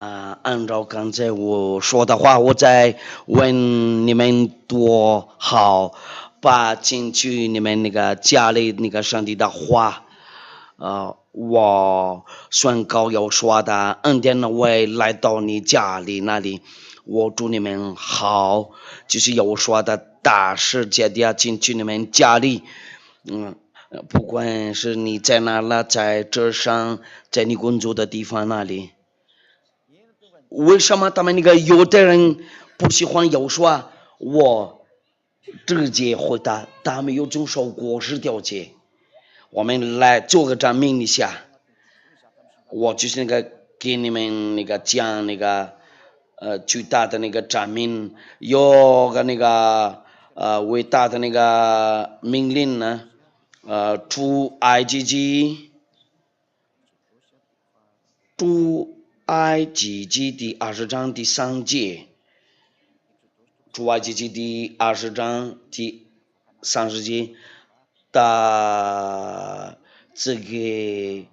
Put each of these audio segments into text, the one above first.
按照刚才我说的话，我再问你们多好，把进去你们那个家里那个上帝的话，我宣告要说的恩典呢，我也来到你家里那里，我祝你们好，就是要说的大世界的进去你们家里，不管是你在哪了，在这上，在你工作的地方那里。为什么他们那个有的人不喜欢有说？我直接回答，他们有种受过失调节。我们来做个证明一下，我就是那个给你们那个讲那个巨大的那个证明，有个那个伟大的那个命令呢，出埃及记，出埃及记第20章第3节。出埃及记第20章第30节的这个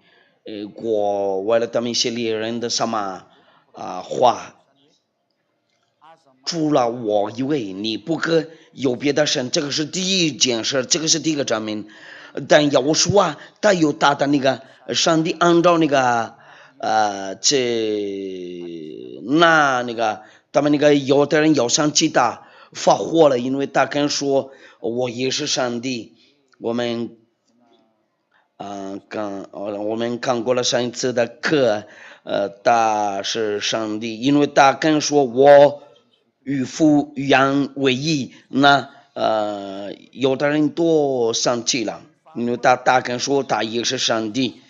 国为了他们以色列人的什么话，除了我以为你不可有别的神，这个是第一件事，这个是第一个证明。但要说他有他的那个上帝按照那个那个他们那个有的人要上去的发火了，因为他敢说我也是上帝。我们我们看过了上一次的课，他是上帝，因为他敢说我与父与羊为一，那有的人都生气了，因为他敢说他也是上帝。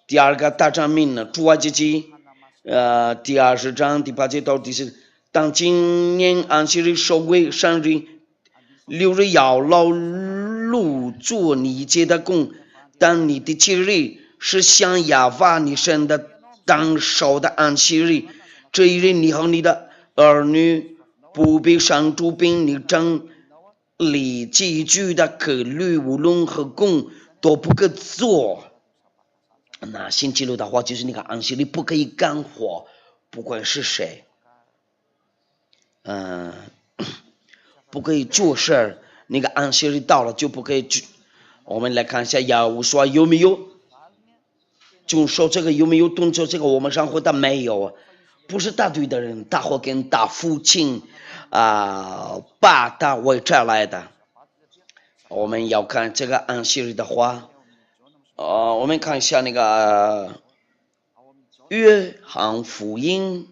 第二个大证明呢，出埃及记第20章第8节到第10，当今年安息日守为圣日，6日要劳碌做你一切的工，但你的7日是向亚法你神的当守的安息日。这一日你和你的儿女不必上主并你整理寄居的客旅无论何工都不可做。那星期六的话，就是那个安息日不可以干活，不管是谁，不可以做事儿。那个安息日到了就不可以去。我们来看一下雅无说有没有就说这个有没有动作？这个我们上回的没有，不是大队的人，大伙跟大父亲把他围出来的。我们要看这个安息日的话，我们看一下那个约翰福音，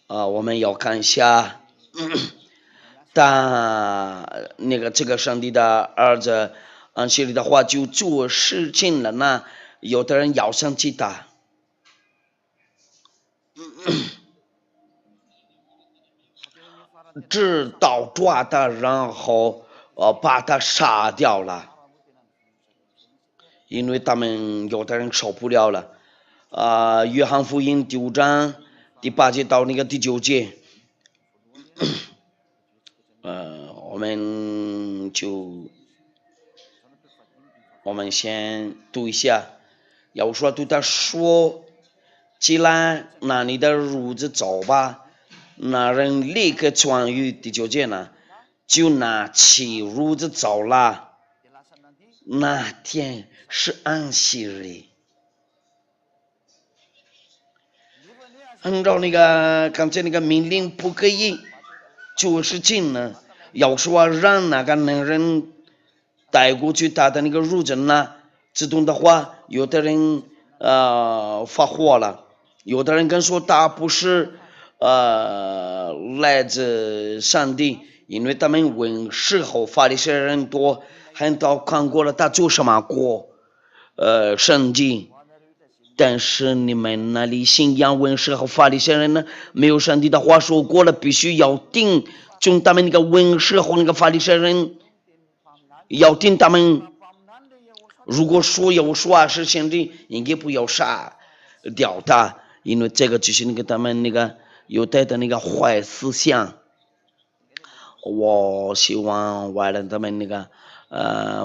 我们要看一下，但那个这个上帝的儿子安息日的话就做事情了，那有的人要生气他，直到抓他，然后把他杀掉了，因为他们有的人受不了了。约翰福音第5章第8节到那个第9节，我们先读一下。要说对他说起来，拿你的褥子走吧。那人立刻痊愈。第9节呢，就拿起褥子走了。那天是安息日。按照那个刚才那个命令不可以做事情呢，要说让那个男人带过去他的那个褥子呢，自动的话，有的人发火了，有的人跟说他不是来自上帝，因为他们问时候法利赛人多，很多看过了他做什么过圣经。但是你们那里信仰文士和法利赛人呢，没有上帝的话说过了，必须要听从他们那个文士和那个法利赛人，要听他们。如果说有说是先知，应该不要杀掉他，因为这个就是那个他们那个犹太的那个坏思想。我希望为了他们那个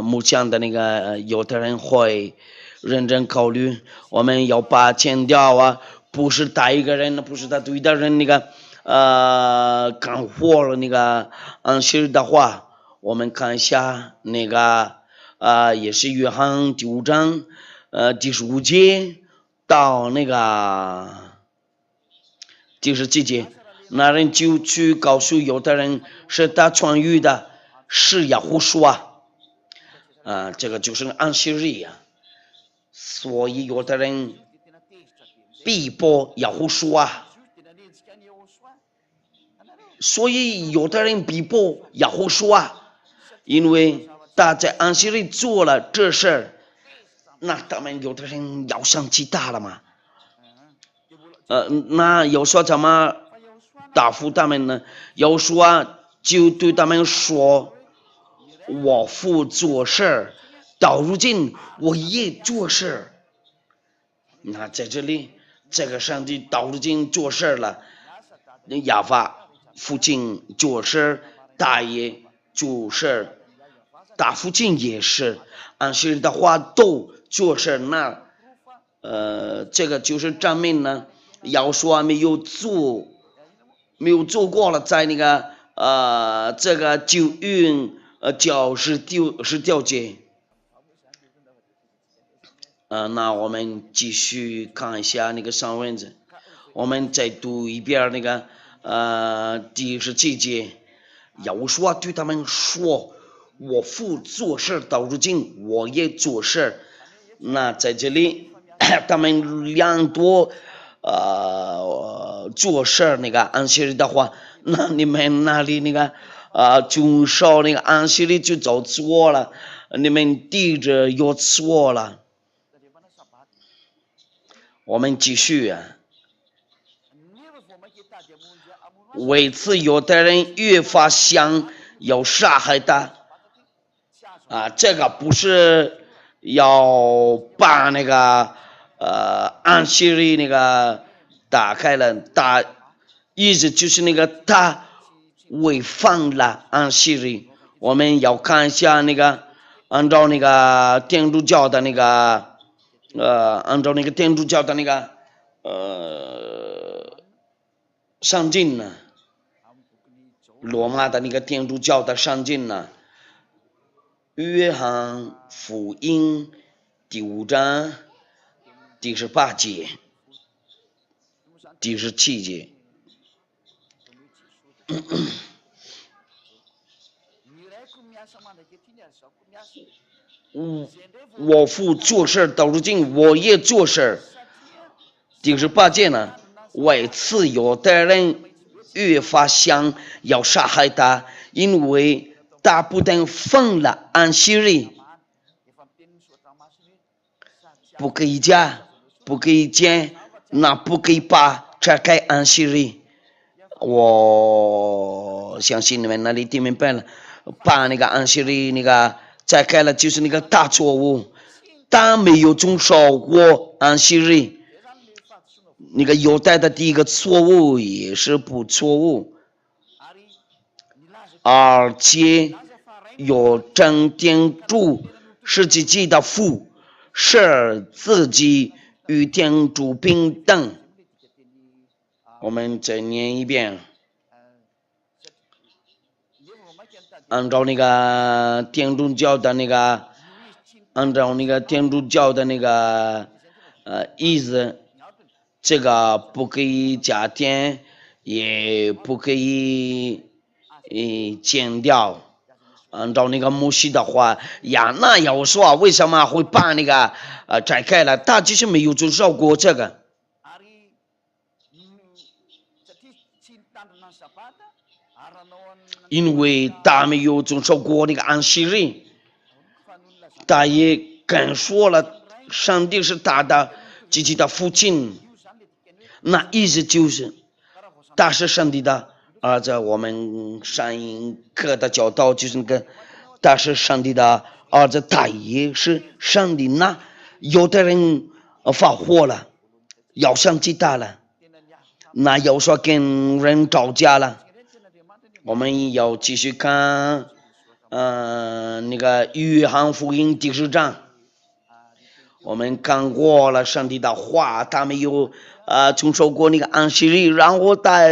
牧讲的那个犹太人会认真考虑，我们要把强调啊，不是打一个人，不是他对的人那个干活了那个安息日的话，我们看一下那个也是约翰第5章第15节到那个第17节，那人就去告诉犹太人是他传语的，是亚胡书这个就是安息日呀。所以犹太人逼迫亚胡书所以犹太人逼迫亚胡书因为他在安息日做了这事儿，那他们犹太人要生气大了嘛？那有说怎么答复他们呢？有说就对他们说：“我父做事，到如今我也做事。”那在这里，这个上帝到如今做事了，亚法父亲做事，大爷做事，大父亲也是，安息日的话都做事。那这个就是证明呢，要说没有做过了，在那个这个旧约教是掉节。那我们继续看一下那个上文字，我们再读一遍那个第17节。亚说对他们说：“我父做事到如今，我也做事。”那在这里，他们两多做事那个安息日的话，那你们那里那个遵守那个安息日就走错了，你们地着又错了。我们继续为此犹太人越发想要杀害他这个不是要把那个安息日那个打开了，意思就是那个他违反了安息日。我们要看一下那个按照那个天主教的那个上进呢，罗马的那个天主教的上进呢，约翰福音第5章第18节、第17节。我父做事到如今，我也做事。第18节呢，为此犹太人越发想要杀害他，因为他不但犯了安息日，不可以加，不可以减，那不可以把拆开安息日。我相信你们那里听明白了，把那个安息日那个拆开了就是那个大错误，他没有遵守过安息日。那个犹太的第一个错误也是不错误，而且有正天主是自己的父，是自己与天主平等。我们再念一遍，按照那个天主教的那个，意思。这个不可以加添，也不可以减掉。按照那个摩西的话那要说为什么会把那个拆开了？他就是没有遵守过这个。因为他没有遵守过那个安息日，他也跟说了上帝是他的自己的父亲。那意思就是他是上帝的儿子。我们上一课的教导就是那个他是上帝的儿子，他也是上帝。那有的人发火了，要生气他了，那要说跟人吵架了。我们要继续看那个约翰福音第10章。我们看过了上帝的话，他们有遵守过那个安息日，然后他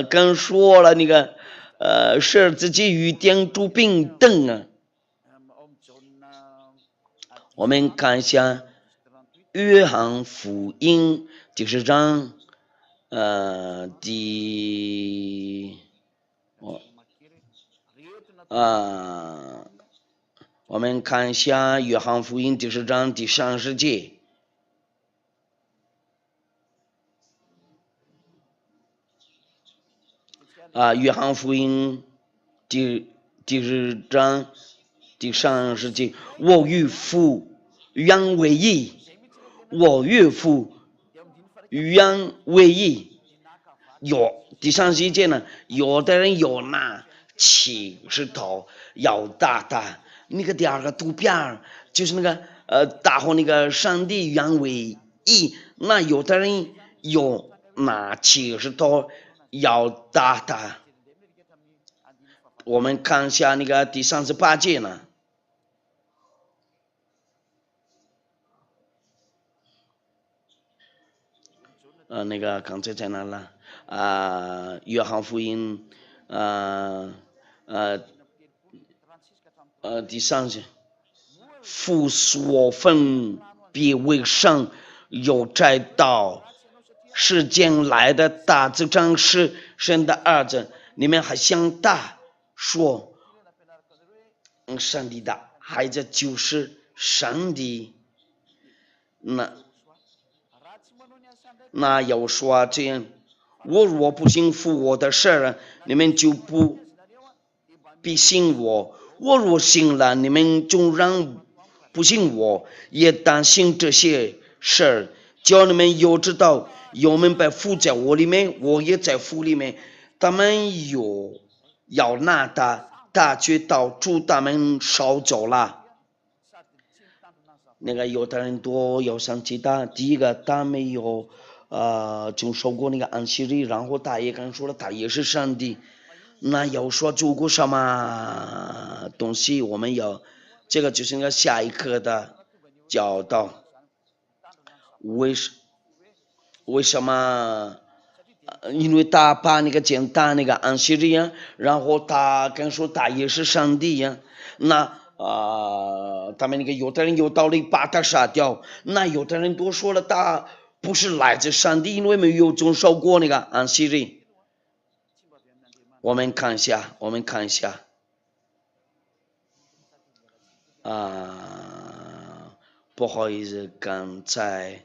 跟说了那个是自己与天主平等啊。我们看一下约翰福音10章我们看一下约翰福音10章第30节。约翰福音第10章第30节，我与父原为一，我与父原为一。第30节呢，有的人有那70头要大大，那个第二个图片就是那个大和那个上帝原为一，那有的人有那70头要大大。我们看一下那个第38节呢。那个刚才在哪了？约翰福音第30节，父所分别为圣，有再到世间来的大子长是神的儿子，你们还想大说上帝的孩子就是上帝，那要说这样，我若不信服我的事，你们就不必信我；我若信了，你们纵然不信我，也当信这些事，叫你们有知道，有明白父在我里面，我也在父里面。他们有要拿他去到主他们烧走了。那个有的人多要生气的，第一个他没有遵守过那个安息日，然后他也刚说了，他也是上帝。那要说做过什么东西，我们要这个就是那个下一课的教导。为什么？因为他把那个简单那个安息日呀，然后他跟说他也是上帝呀，那他们那个有的人有道理把他杀掉，那有的人都说了他不是来自上帝，因为没有遵守过那个安息日。我们看一下，不好意思，刚才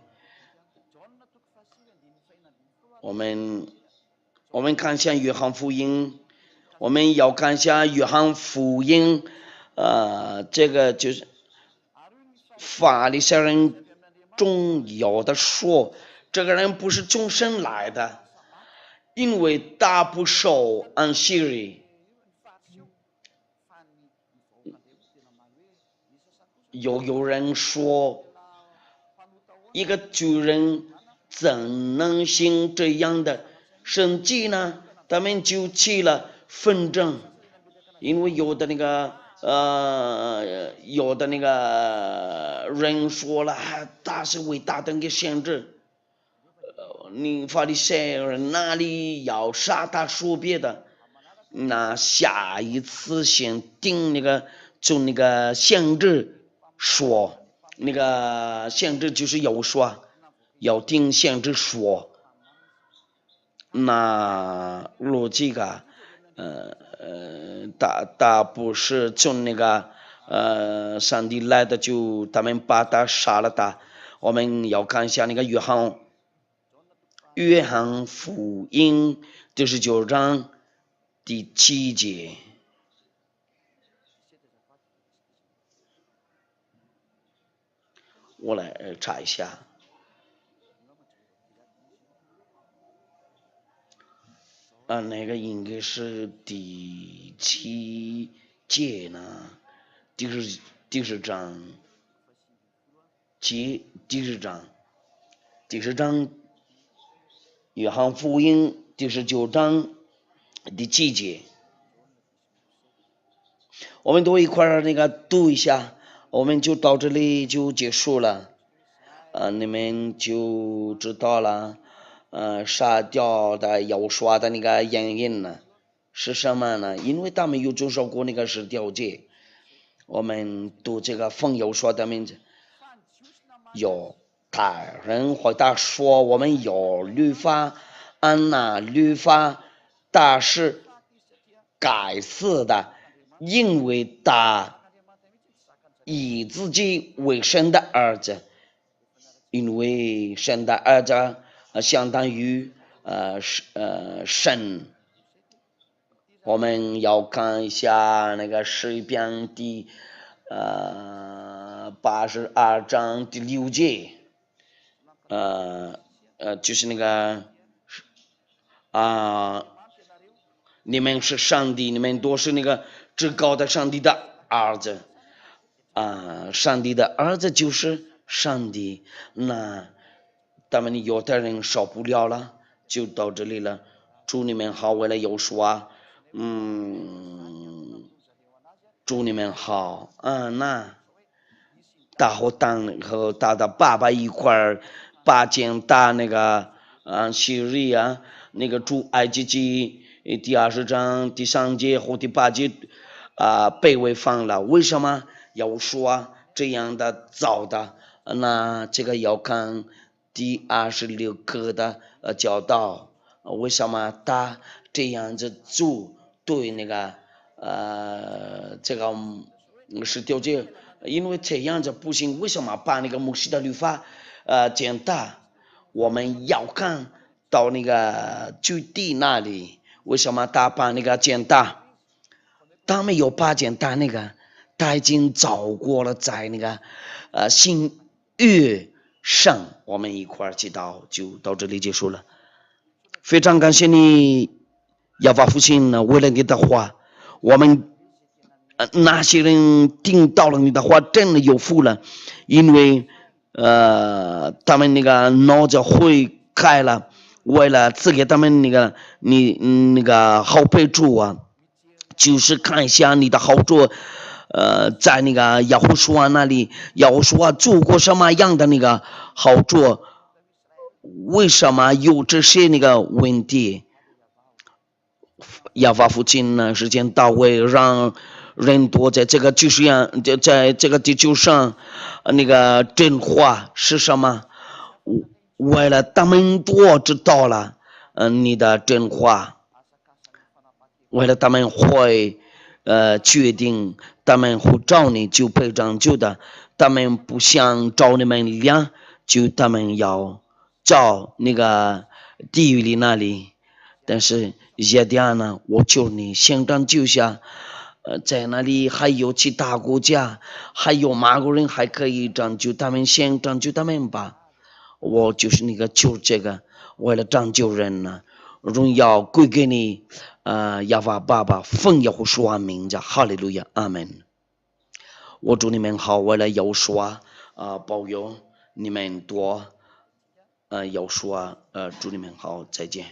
我们看一下约翰福音，我们要看一下约翰福音，这个就是法利赛人中有的说，这个人不是从神来的，因为他不守安息日。有人说，一个巨人怎能行这样的神迹呢？他们就起了纷争，因为有的那个人说了，他是伟大的一个先知。你法利赛人哪里要杀他说别的？那下一次先定那个就那个先知说，那个先知就是有说，要听先知说。那逻辑个他不是从那个上帝来的，就他们把他杀了他。我们要看一下那个约翰福音19章第7节。我来查一下。那个应该是第7节呢，第十章，第十章，约翰福音第19章第7节，我们都一块儿那个读一下。我们就到这里就结束了。你们就知道了。杀掉的有说的那个原因呢是什么呢？因为他们有遵守过那个10条诫。我们读这个奉有说的名字，有大人回答说，我们有律法，按那律法他是该死的，因为他以自己为神的儿子，因为神的儿子相当于神。我们要看一下那个诗篇第82章第6节，就是那个你们是上帝，你们都是那个至高的上帝的儿子。上帝的儿子就是上帝。那他们有的人受不了了，就到这里了。祝你们好，为了有说祝你们好。那大和当和他的爸爸一块儿把剑打那个希律那个出埃及记第20章第3节和第8节被违反了。为什么要说这样的造的？那这个要看第26课的教导。为什么他这样子做对那个这个10条诫？因为这样子不行。为什么把那个摩西的律法简单？我们要看到那个据地那里，为什么他把那个简单？他没有把简单那个，他已经走过了，在那个新约上。我们一块儿祈祷，就到这里结束了。非常感谢你，亚法父亲呢，为了你的话，我们那些人听到了你的话，真的有福了，因为他们那个脑子会开了，为了赐给他们那个那个好备注就是看一下你的好处。在那个亚胡书那里，亚胡书做过什么样的那个好处？为什么有这些那个问题？亚法父亲呢，时间到位，让人多在这个地球上，在这个地球上，那个真话是什么？为了他们多知道了，你的真话，为了他们会决定，他们会找你就被拯救的，他们不想找你们俩，就他们要找那个地狱里那里。但是耶迪亚呢，我求你先拯救下，在那里还有其他国家，还有马国人还可以拯救他们，先拯救他们吧。我就是那个求这个，为了拯救人呢，荣耀归给你，亚法爸爸，奉耶和华名字，哈利路亚，阿门。我祝你们好，为了有说保佑你们多有说祝你们好，再见。